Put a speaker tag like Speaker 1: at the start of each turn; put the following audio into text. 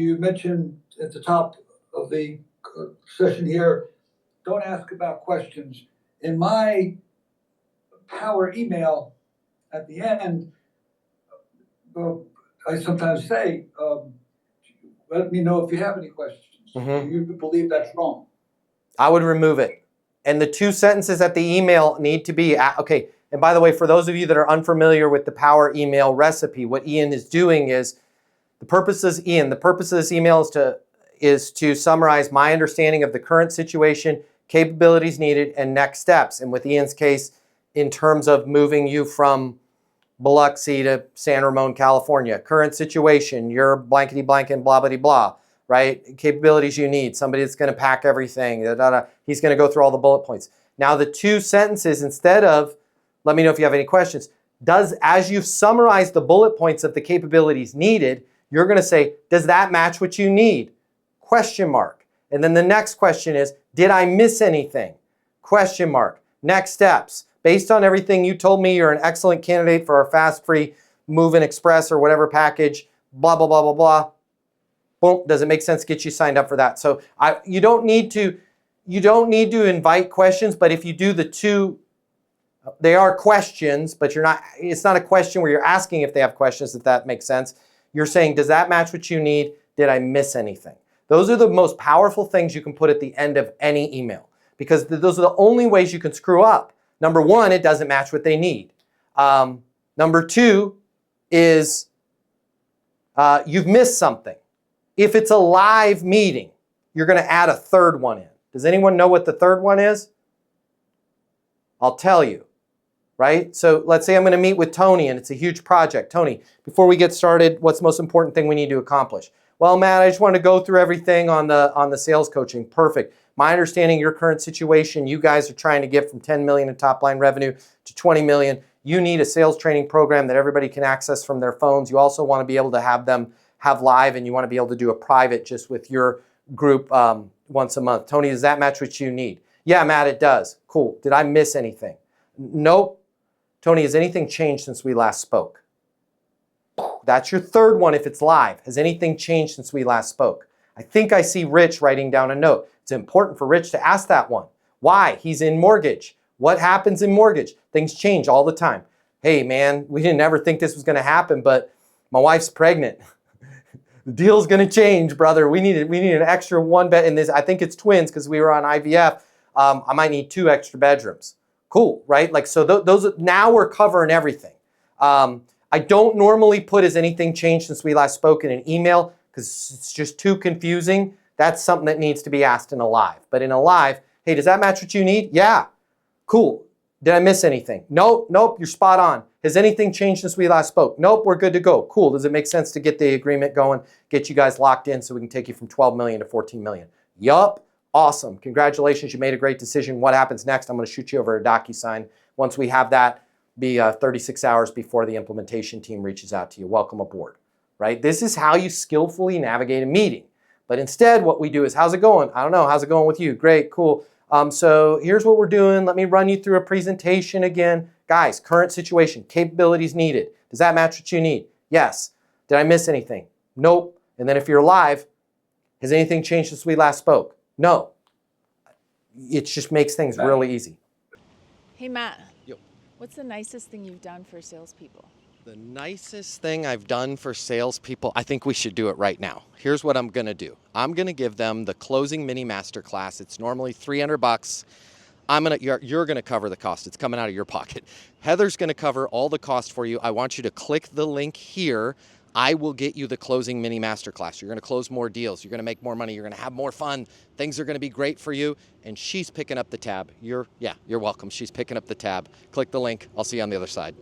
Speaker 1: You mentioned at the top of the session here, don't ask about questions. In my power email at the end, I sometimes say, let me know if you have any questions. Do you believe that's wrong?
Speaker 2: I would remove it. And the 2 sentences at the email need to be, okay, and by the way, for those of you that are unfamiliar with the power email recipe, what Ian is doing is, the purpose of this email is to summarize my understanding of the current situation, capabilities needed, and next steps. And with Ian's case, in terms of moving you from Biloxi to San Ramon, California, current situation, you're blankety blank and blah, blah, blah, right? Capabilities you need, somebody that's going to pack everything, he's going to go through all the bullet points. Now the 2 sentences, instead of, let me know if you have any questions, as you've summarized the bullet points of the capabilities needed, you're going to say, does that match what you need? Question mark. And then the next question is, did I miss anything? Question mark. Next steps. Based on everything you told me, you're an excellent candidate for our fast, free, move-in express or whatever package, blah, blah, blah, blah, blah. Boom. Does it make sense to get you signed up for that? So you don't need to invite questions, but if you do the 2, they are questions, but it's not a question where you're asking if they have questions, if that makes sense. You're saying, does that match what you need? Did I miss anything? Those are the most powerful things you can put at the end of any email, because those are the only ways you can screw up. Number 1, it doesn't match what they need. Number 2 is you've missed something. If it's a live meeting, you're going to add a 3rd one in. Does anyone know what the 3rd one is? I'll tell you. Right? So let's say I'm going to meet with Tony and it's a huge project. Tony, before we get started, what's the most important thing we need to accomplish? Well, Matt, I just want to go through everything on the sales coaching. Perfect. My understanding, your current situation, you guys are trying to get from 10 million in top line revenue to 20 million. You need a sales training program that everybody can access from their phones. You also want to be able to have them have live, and you want to be able to do a private just with your group once a month. Tony, does that match what you need? Yeah, Matt, it does. Cool. Did I miss anything? Nope. Tony, has anything changed since we last spoke? That's your 3rd one if it's live. Has anything changed since we last spoke? I think I see Rich writing down a note. It's important for Rich to ask that one. Why? He's in mortgage. What happens in mortgage? Things change all the time. Hey, man, we didn't ever think this was going to happen, but my wife's pregnant. The deal's going to change, brother. We need an extra 1 bed in this. I think it's twins because we were on IVF. I might need 2 extra bedrooms. Cool, right? Like, so those now we're covering everything. I don't normally put has anything changed since we last spoke in an email because it's just too confusing. That's something that needs to be asked in a live. But in a live, hey, does that match what you need? Yeah. Cool. Did I miss anything? Nope, you're spot on. Has anything changed since we last spoke? Nope, we're good to go. Cool. Does it make sense to get the agreement going, get you guys locked in so we can take you from 12 million to 14 million? Yup. Awesome. Congratulations. You made a great decision. What happens next? I'm going to shoot you over a DocuSign. Once we have that, be 36 hours before the implementation team reaches out to you. Welcome aboard, right? This is how you skillfully navigate a meeting. But instead, what we do is, how's it going? I don't know. How's it going with you? Great. Cool. So here's what we're doing. Let me run you through a presentation again. Guys, current situation, capabilities needed. Does that match what you need? Yes. Did I miss anything? Nope. And then if you're live, has anything changed since we last spoke? No. It just makes things really easy.
Speaker 3: Hey, Matt.
Speaker 2: Yo.
Speaker 3: What's the nicest thing you've done for salespeople?
Speaker 2: The nicest thing I've done for salespeople, I think we should do it right now. Here's what I'm going to do. I'm going to give them the closing mini masterclass. It's normally $300. You're going to cover the cost. It's coming out of your pocket. Heather's going to cover all the cost for you. I want you to click the link here. I will get you the closing mini masterclass. You're going to close more deals. You're going to make more money. You're going to have more fun. Things are going to be great for you. And she's picking up the tab. You're welcome. She's picking up the tab. Click the link. I'll see you on the other side.